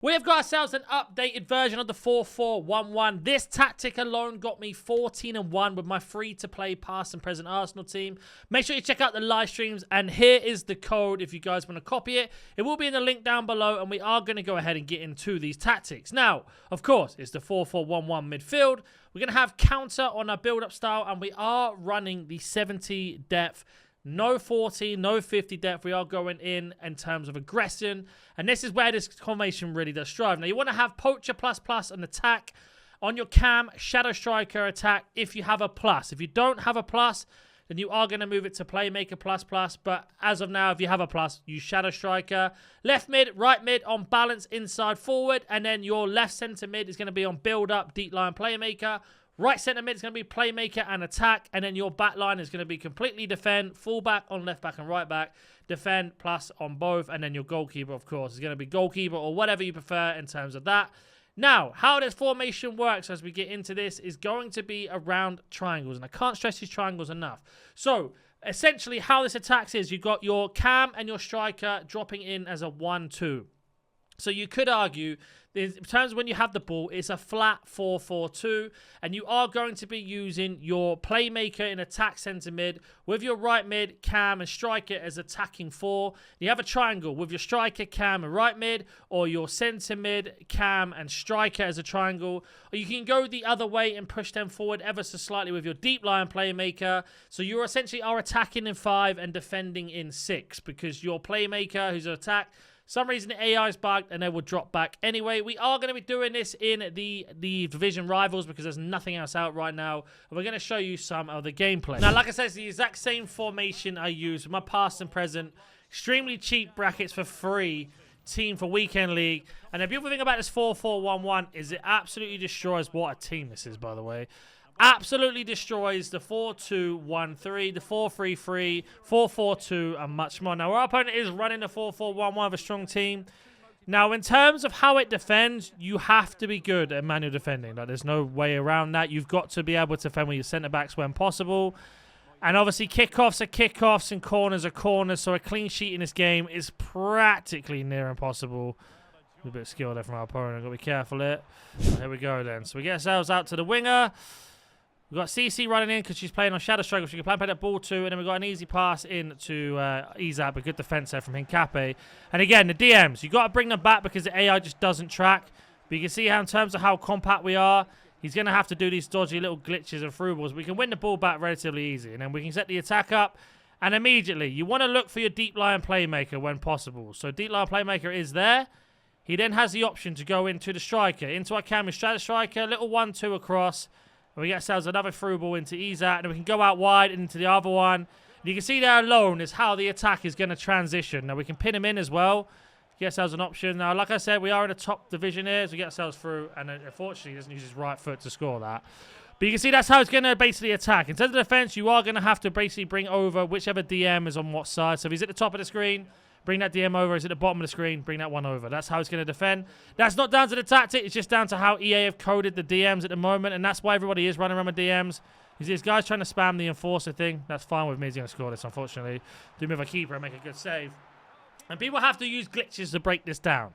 We have got ourselves an updated version of the 4-4-1-1. This tactic alone got me 14-1 with my free-to-play past and present Arsenal team. Make sure you check out the live streams, and here is the code if you guys want to copy it. It will be in the link down below, and we are going to go ahead and get into these tactics. Now, of course, it's the 4-4-1-1 midfield. We're going to have counter on our build-up style, and we are running the 70 depth. No 40, no 50 depth. We are going in terms of aggression. And this is where this formation really does strive. Now, you want to have Poacher ++ and attack on your cam, Shadow Striker attack if you have a plus. If you don't have a plus, then you are going to move it to Playmaker ++. But as of now, if you have a plus, use Shadow Striker. Left mid, right mid on balance, inside, forward. And then your left centre mid is going to be on build up, deep line Playmaker. Right centre mid is going to be Playmaker and attack. And then your back line is going to be completely defend. Full back on left back and right back. Defend plus on both. And then your goalkeeper, of course, is going to be goalkeeper or whatever you prefer in terms of that. Now, how this formation works as we get into this is going to be around triangles. And I can't stress these triangles enough. So, essentially, how this attacks is you've got your cam and your striker dropping in as a 1-2. So you could argue, in terms of when you have the ball, it's a flat 4-4-2, and you are going to be using your playmaker in attack centre mid with your right mid, cam, and striker as attacking 4. You have a triangle with your striker, cam, and right mid, or your centre mid, cam, and striker as a triangle. Or you can go the other way and push them forward ever so slightly with your deep line playmaker. So you essentially are attacking in 5 and defending in 6, because your playmaker, who's an attack, some reason the AI is bugged and they will drop back. Anyway, we are going to be doing this in the Division Rivals because there's nothing else out right now. And we're going to show you some of the gameplay. Now, like I said, it's the exact same formation I use with my past and present. Extremely cheap brackets for free. Team for Weekend League. And the beautiful thing about this 4-4-1-1 is it absolutely destroys what a team this is, by the way. Absolutely destroys the 4-2-1-3, the 4-3-3, 4-4-2, and much more. Now, our opponent is running the 4-4-1-1 of a strong team. Now, in terms of how it defends, you have to be good at manual defending. Like, there's no way around that. You've got to be able to defend with your centre-backs when possible. And obviously, kickoffs are kickoffs and corners are corners. So a clean sheet in this game is practically near impossible. A bit of skill there from our opponent. I've got to be careful here. Here we go then. So we get ourselves out to the winger. We've got CC running in because she's playing on Shadow Striker. She can play that ball to. And then we've got an easy pass in to Izak. A good defense there from Hincape. And again, the DMs. You've got to bring them back because the AI just doesn't track. But you can see how in terms of how compact we are, he's going to have to do these dodgy little glitches and through balls. We can win the ball back relatively easy. And then we can set the attack up. And immediately, you want to look for your deep line playmaker when possible. So deep line playmaker is there. He then has the option to go into the striker. Into our camera, Shadow Striker. Little 1-2 across. And we get ourselves another through ball into Izak. And we can go out wide into the other one. And you can see there alone is how the attack is going to transition. Now, we can pin him in as well. Get ourselves an option. Now, like I said, we are in a top division here. So we get ourselves through. And unfortunately, he doesn't use his right foot to score that. But you can see that's how it's going to basically attack. In terms of defense, you are going to have to basically bring over whichever DM is on what side. So if he's at the top of the screen, bring that DM over. He's at the bottom of the screen, bring that one over. That's how it's going to defend. That's not down to the tactic. It's just down to how EA have coded the DMs at the moment. And that's why everybody is running around with DMs. You see this guy's trying to spam the enforcer thing. That's fine with me. He's going to score this, unfortunately. Do move a keeper and make a good save. And people have to use glitches to break this down.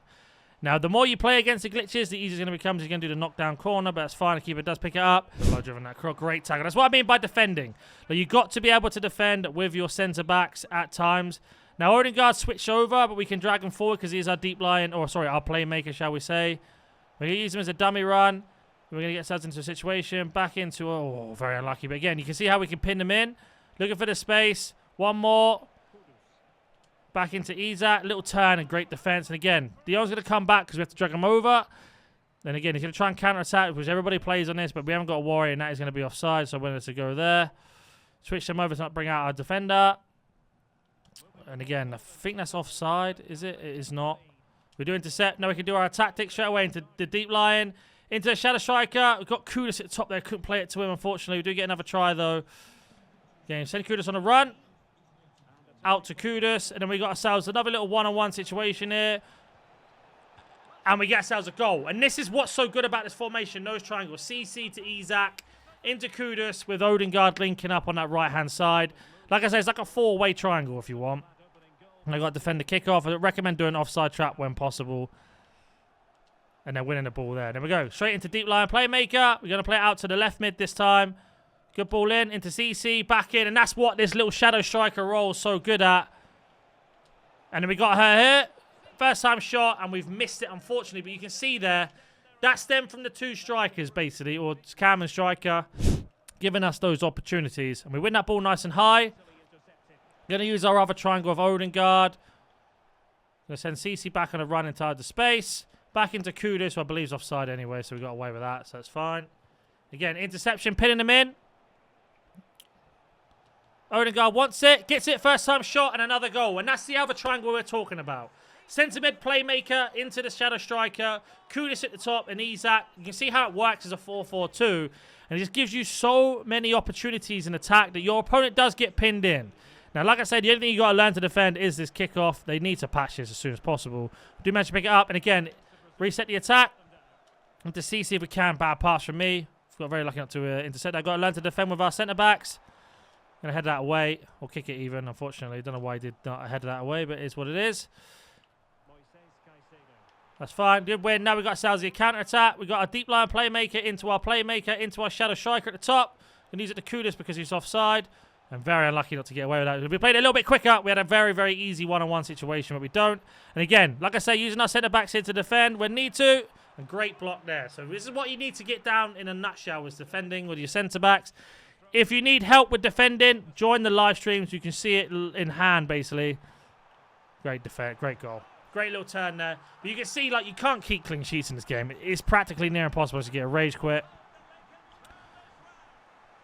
Now, the more you play against the glitches, the easier it's going to become. He's going to do the knockdown corner, but that's fine. The keeper does pick it up. Low driven that crook. Great tackle. That's what I mean by defending. Like, you've got to be able to defend with your centre-backs at times. Now, Odegaard switched over, but we can drag him forward because he's our deep line, or sorry, our playmaker, shall we say. We're going to use him as a dummy run. We're going to get ourselves into a situation. Back into, oh, very unlucky. But again, you can see how we can pin them in. Looking for the space. One more. Back into Izak. Little turn and great defense. And again, Dion's going to come back because we have to drag him over. Then again, he's going to try and counter-attack, which everybody plays on this, but we haven't got a worry, and that is going to be offside, so we're going to go there. Switch them over to not bring out our defender. And again, I think that's offside, is it? It is not. We do intercept. Now we can do our tactics straight away into the deep line. Into the Shadow Striker. We've got Kudus at the top there. Couldn't play it to him, unfortunately. We do get another try, though. Again, send Kudus on a run. Out to Kudus. And then we got ourselves another little one-on-one situation here. And we get ourselves a goal. And this is what's so good about this formation. Those triangles. CC to Izak. Into Kudus with Odegaard linking up on that right-hand side. Like I say, it's like a four-way triangle if you want. And I got to defend the kickoff. I recommend doing offside trap when possible. And then winning the ball there. There we go. Straight into deep line playmaker. We're going to play it out to the left mid this time. Good ball in. Into CC. Back in. And that's what this little shadow striker role is so good at. And then we got her here. First time shot. And we've missed it, unfortunately. But you can see there. That's them from the two strikers, basically. Or Cam and striker. Giving us those opportunities. And we win that ball nice and high. Going to use our other triangle of Odegaard. Going to send CC back on a run inside the space. Back into Kudus, who I believe is offside anyway, so we got away with that, so that's fine. Again, interception, pinning them in. Odegaard wants it, gets it, first time shot, and another goal. And that's the other triangle we're talking about. Centre mid playmaker into the shadow striker. Kudus at the top, and Isak. You can see how it works as a 4-4-2. And it just gives you so many opportunities in attack that your opponent does get pinned in. Now, like I said, the only thing you got to learn to defend is this kickoff. They need to patch this as soon as possible. Do manage to pick it up, and again, reset the attack. And to see if we can. Bad pass from me. Got very lucky not to intercept. I've got to learn to defend with our centre-backs. Going to head that away. Or kick it even, unfortunately. Don't know why he did not head that away, but it is what it is. That's fine. Good win. Now we've got ourselves the counter-attack. We've got a deep line playmaker into our shadow striker at the top. And use it to Kudus because he's offside. And very unlucky not to get away with that. If we played it a little bit quicker, we had a very, very easy one-on-one situation, but we don't. And again, like I say, using our centre-backs here to defend when need to. And great block there. So this is what you need to get down in a nutshell, is defending with your centre-backs. If you need help with defending, join the live streams. You can see it in hand, basically. Great defense, great goal. Great little turn there. But you can see, like, you can't keep clean sheets in this game. It's practically near impossible to get a rage quit.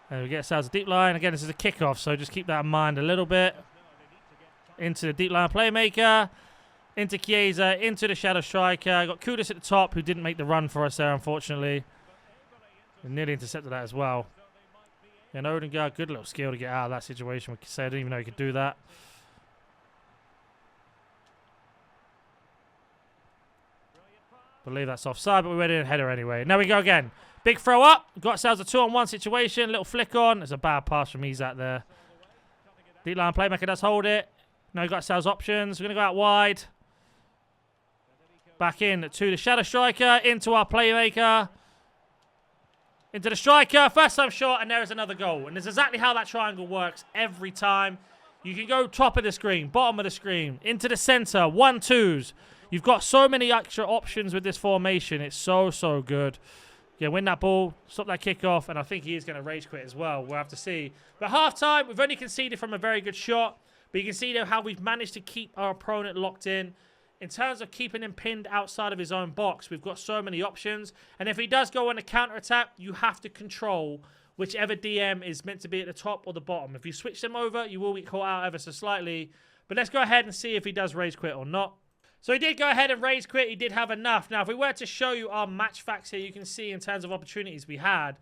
And we get ourselves a deep line. Again, this is a kickoff, so just keep that in mind a little bit. Into the deep line playmaker. Into Chiesa. Into the shadow striker. Got Kudus at the top, who didn't make the run for us there, unfortunately. And nearly intercepted that as well. And Odegaard, good little skill to get out of that situation. We could say I didn't even know he could do that. Believe that's offside, but we went in and header anyway. Now we go again. Big throw up. Got ourselves a 2-on-1 situation. Little flick on. It's a bad pass from Isak there. Deep line playmaker does hold it. Now we've got ourselves options. We're going to go out wide. Back in to the shadow striker. Into our playmaker. Into the striker. First time shot, and there is another goal. And it's exactly how that triangle works every time. You can go top of the screen, bottom of the screen, into the center, 1-2s. You've got so many extra options with this formation. It's so, so good. Yeah, win that ball, stop that kickoff, and I think he is going to rage quit as well. We'll have to see. But half-time, we've only conceded from a very good shot. But you can see there how we've managed to keep our opponent locked in. In terms of keeping him pinned outside of his own box, we've got so many options. And if he does go on a counter-attack, you have to control whichever DM is meant to be at the top or the bottom. If you switch them over, you will get caught out ever so slightly. But let's go ahead and see if he does rage quit or not. So he did go ahead and rage quit. He did have enough. Now, if we were to show you our match facts here, you can see in terms of opportunities we had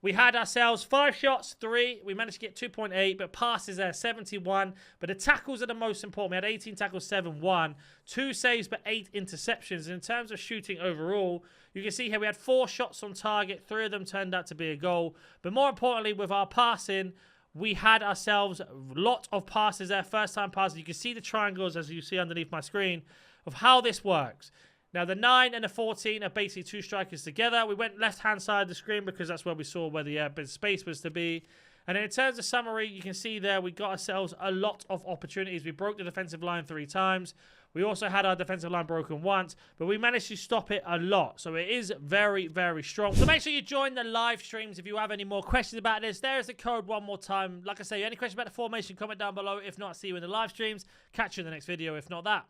ourselves 5 shots, 3. We managed to get 2.8, but passes there, 71. But the tackles are the most important. We had 18 tackles, 7-1. 2 saves, but 8 interceptions. And in terms of shooting overall, you can see here we had 4 shots on target. 3 of them turned out to be a goal. But more importantly, with our passing, we had ourselves a lot of passes there. First time passes. You can see the triangles, as you see underneath my screen, of how this works. Now, the 9 and the 14 are basically 2 strikers together. We went left-hand side of the screen because that's where we saw where the space was to be. And in terms of summary, you can see there we got ourselves a lot of opportunities. We broke the defensive line 3 times. We also had our defensive line broken once, but we managed to stop it a lot. So it is very, very strong. So make sure you join the live streams if you have any more questions about this. There is the code one more time. Like I say, any questions about the formation, comment down below. If not, see you in the live streams. Catch you in the next video, if not that.